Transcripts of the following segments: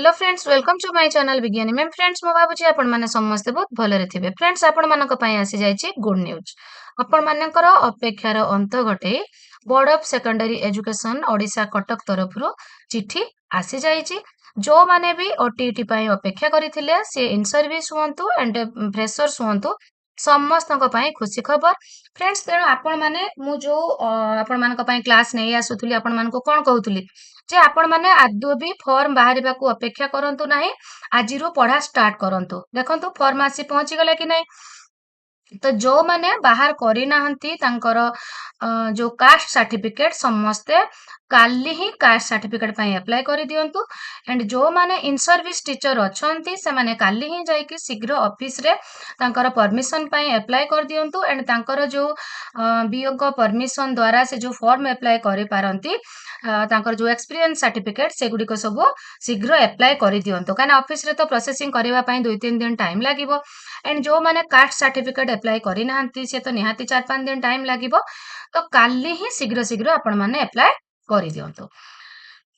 hello friends welcome to my channel विज्ञानी ma'am friends मो भाबुची आपण माने समस्त बहुत भलरे थिबे फ्रेंड्स आपण मानक पई आसी जायछि गुड न्यूज आपण मानकर अपेक्षार अंत घटे board of secondary education Odisha Cuttack तरफरु चिट्ठी आसी जायछि जो माने भी ओटीटी पई अपेक्षा करिथिले से इन सर्विस हुंतु एंड फ्रेशर्स हुंतु समस्तक पई खुशी खबर फ्रेंड्स तेणु आपण माने मु जो आपण मानक पई क्लास नै आसुथुली आपण मानको कोन कहउथुली जे आपण माने आदौ भी फॉर्म बाहरिबाकू अपेक्षा करंतु नाही आजिरु पढ़ा स्टार्ट करंतु देखंतु फॉर्म आसी पहुंची गला कि नहीं तो जो माने बाहर करी नाहंती तांकर जो कास्ट सर्टिफिकेट समस्ते काली ही कास्ट सर्टिफिकेट पई अप्लाई करी दियंतु एंड जो माने इन सर्विस टीचर अछंती से माने काली ही जाई कि शीघ्र ऑफिस रे तांकर परमिशन पई अप्लाई कर दियंतु एंड तांकर जो बीओ को परमिशन द्वारा से जो फॉर्म अप्लाई करि पारंती तांकर जो एक्सपीरियंस सर्टिफिकेट से गुडी को सब शीघ्र अप्लाई करि दियंतु काना ऑफिस रे तो प्रोसेसिंग करबा पई 2-3 दिन टाइम लागिवो एंड जो माने कास्ट सर्टिफिकेट अप्लाई करी नाहंती से तो निहाती 4-5 दिन टाइम लागिवो तो काली ही शीघ्र शीघ्र आपण माने अप्लाई करि दियंतु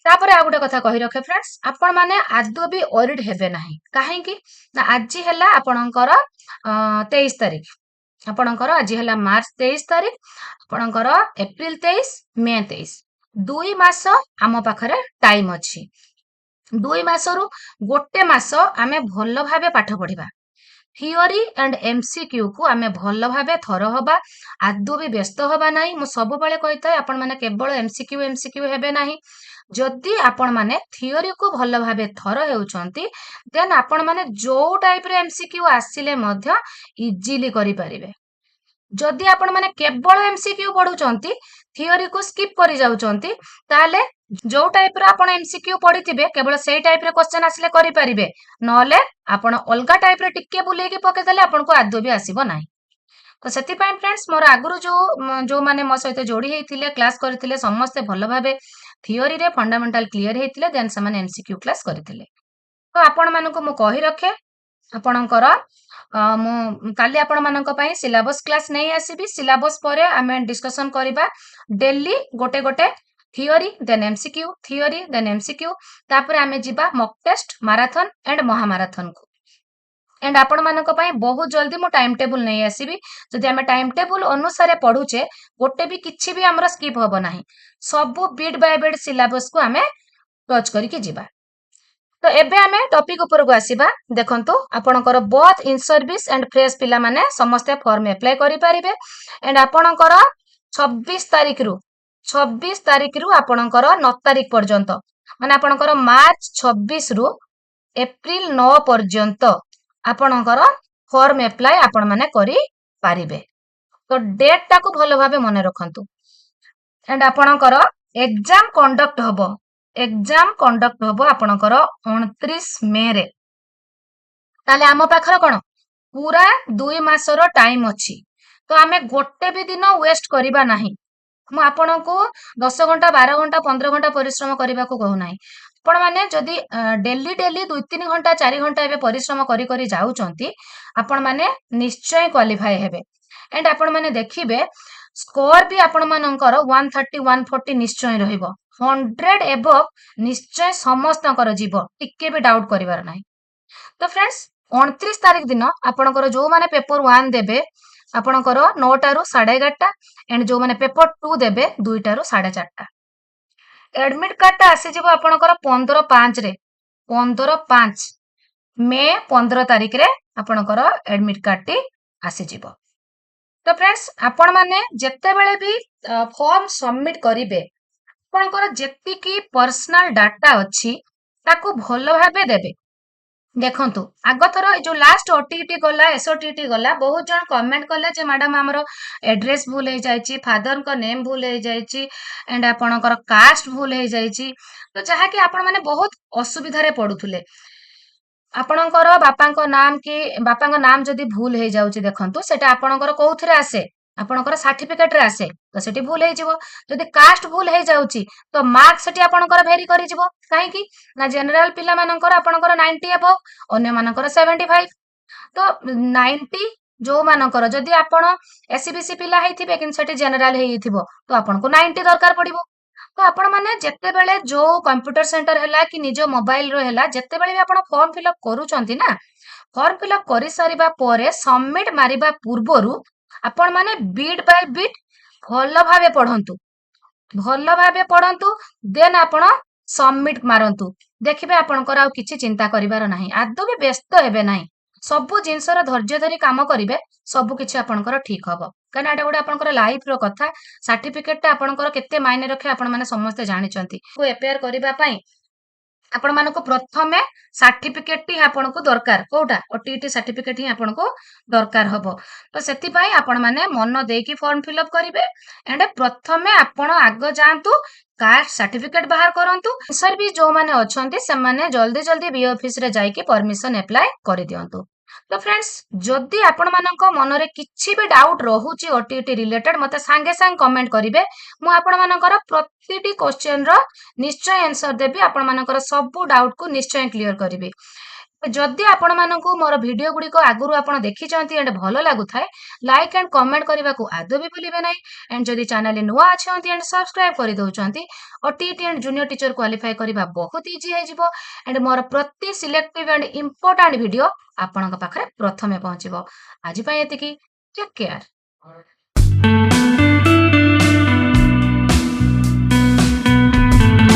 तापर आ गुटे कथा कहि रखे फ्रेंड्स आपण माने आदौ भी ऑरिड हेबे नाही काहे कि ना आजि हला आपणकर 23 तारिख आपणकर आजि हला मार्च 23 तारिख आपणकर एप्रिल 23 मे 23 2 मास आम पाखरे टाइम अछि 2 मासरु गोटे मास आमे भलो भाबे पाठ पढिबा थियोरी एंड एमसीक्यू को आमे भलो भाबे थर हबा आदौ भी व्यस्त हबा नाही मु सब बेले कहितय आपण माने केवल एमसीक्यू हेबे नाही जदि आपण माने थियोरी को भलो भाबे थर हेउचंती देन आपण माने जो टाइप रे एमसीक्यू आसिले मध्य इजीली करि परिबे जदि आपण माने केवल एमसीक्यू पढुचंती थियोरी को स्किप करि जाउचंती ताले जो टाइप रे आपण एमसीक्यू पढिथिबे केवल सेही टाइप रे क्वेश्चन आसिले करि परिबे नले आपण अलगा टाइप रे टिके बुले के पके देले आपण को आदौ भी आसीबो नाही तो सेति पई फ्रेंड्स मोर आगुरु जो माने मो सहित जोडी हेतिले क्लास करथिले समस्त भलो भाबे थियोरी रे फंडामेंटल क्लियर हेतिले देन से माने एमसीक्यू क्लास करथिले तो आपण मानको मु कहि रखे आपणकर मु काली आपण मानक पई सिलेबस क्लास नै आसीबी सिलेबस परे आमे डिस्कशन करिबा डेली गोटे गोटे theory then MCQ theory then MCQ तापर आमे जिबा मॉक टेस्ट मैराथन एंड महामाराथन को एंड आपण मानक पई बहुत जल्दी मु टाइम टेबल नै आसीबी जदि आमे टाइम टेबल अनुसार पढुचे गोटे भी किछि भी हमर स्किप होबो नाही सब बिट बाय बिट सिलेबस को आमे टच करी के जिबा तो एबे आमे टॉपिक ऊपर को आसीबा देखंतु आपणकर both in service and fresh पिला माने समस्त फॉर्म अप्लाई करि परिबे एंड आपणकर 26 तारिख रु आपणकर 9 तारिख पर्यंत माने आपणकर मार्च 26 रु एप्रिल 9 पर्यंत आपणकर फॉर्म अप्लाई आपण माने करि पारिबे तो डेट टा को भलो भाबे मने रखंतु एंड आपणकर एग्जाम कंडक्ट हबो आपणकर 29 मे रे ताले आम पाखर कोन पूरा 2 मासर टाइम अछि तो आमे गोटे भी दिन वेस्ट करिबा नाही मु आपण को 10 घंटा 12 घंटा 15 घंटा परिश्रम करबा को कहू नाही आपण माने जदी डेली डेली 2-3 घंटा 4 घंटा एबे परिश्रम करी करी जाउचंती आपण माने निश्चय क्वालिफाई हेबे एंड आपण माने देखिबे स्कोर भी आपण मानकर 130 140 निश्चय रहिबो 100 एबव निश्चय समस्तकर जीव टिके भी डाउट करिवार नाही तो फ्रेंड्स 29 तारिख दिन आपणकर जो माने पेपर 1 देबे आपणकर 9 टारु 11:30 एंड जो माने पेपर 2 देबे 2 टारु 4:30 एडमिट कार्ड ता आसी जीवो आपणकर 15/5 रे 15/5 मे 15 तारिख रे आपणकर एडमिट कार्ड टी आसी जीवो तो फ्रेंड्स आपण माने जत्ते बेले भी फॉर्म सबमिट करिवे आपणकर जेति की पर्सनल डाटा अछि ताको भलो भाबे देबे देखंतु आग थर जो लास्ट ओटीटी गला एसओटीटी गला बहुत जन कमेंट कले जे मैडम हमरो एड्रेस भूल हे जायछि फादर को नेम भूल हे जायछि एंड आपणकर कास्ट भूल हे जायछि तो जहा कि आपण माने बहुत असुविधा रे पडुथुले आपणकर बापा नाम जदि भूल हे जाउछि देखंतु सेटा आपणकर कोउथरे आसे आपणकर सर्टिफिकेट रे आसे तो सेठी भूल हे जिवो जदि कास्ट भूल हे जाउछि तो मार्क सेठी आपणकर भेरी करि जिवो काहे कि ना जनरल पिला मानकर आपणकर 90 एबव अन्य मानकर 75 तो 90 जो मानकर जदि आपण एससीबीसी पिला हेथिबे किन सेठी जनरल हेथिबो तो आपन को 90 दरकार पड़िबो तो आपण माने जेतेबेले जो कंप्यूटर सेंटर हैला कि निज मोबाइल रो हैला जेतेबेले भी आपण फॉर्म फिलअप करूचंती ना फॉर्म फिलअप करि सारिबा परे सबमिट मारिबा पूर्वरु आपण माने बिट बाय बिट भल भाबे पढंतु ଭଲ ଭାବେ ପଢନ୍ତୁ ଦେନ୍ ଆପଣ ସବମିଟ ମାରନ୍ତୁ ଦେଖିବେ ଆପଣଙ୍କର ଆଉ କିଛି ଚିନ୍ତା କରିବାର ନାହିଁ ଆଦୌ ବି ବ୍ୟସ୍ତ ହେବେ ନାହିଁ ସବୁ ଜିନିଷର ଧୈର୍ଯ୍ୟ ଧରି କାମ କରିବେ ସବୁ କିଛି ଆପଣଙ୍କର ଠିକ ହବ କାରଣ ଏଟା ଗୋଟେ ଆପଣଙ୍କର ଲାଇଫ ର କଥା ସାର୍ଟିଫିକେଟ ଟା ଆପଣଙ୍କର କେତେ ମାଇନେ ରଖେ ଆପଣ ମାନେ ସମସ୍ତେ ଜାଣିଛନ୍ତି ଏପିଆର କରିବା ପାଇଁ आपण मानक प्रथमे सर्टिफिकेट टी आपनको दरकार कोटा ओटीटी सर्टिफिकेट ही आपनको दरकार हबो तो सेति पई आपण माने मन देकी फॉर्म फिलअप करिवे एंड प्रथमे आपण आग जांतु कास्ट सर्टिफिकेट बाहर करंतु सर भी जो माने अछंती से माने जल्दी जल्दी बी ऑफिस रे जाई के परमिशन अप्लाई करि दियंतु तो फ्रेंड्स जदि आपण मानक मनरे किछि भी डाउट रहूची ओटीटी रिलेटेड मते सांगे सांग कमेंट करिवे मु आपण मानकर प्रतिटी क्वेश्चन रो निश्चय आंसर देबी आपण मानकर सब डाउट को निश्चय क्लियर करिवे जदि आपण मानकु मोर वीडियो गुडी को आगुरु आपण देखि चंती एंड भलो लागु थाए लाइक एंड कमेंट करबा को आदो भी भूलिबे नै एंड जदि चैनल नुआ अछंती एंड सब्सक्राइब करि दउचंती OTT and junior teacher qualify करबा बहुत इजी हे जिवो एंड मोर प्रति सिलेक्टिव एंड इंपोर्टेंट वीडियो आपणक पाखरे प्रथमे पहुंचबो आज पय एतिकी टेक केयर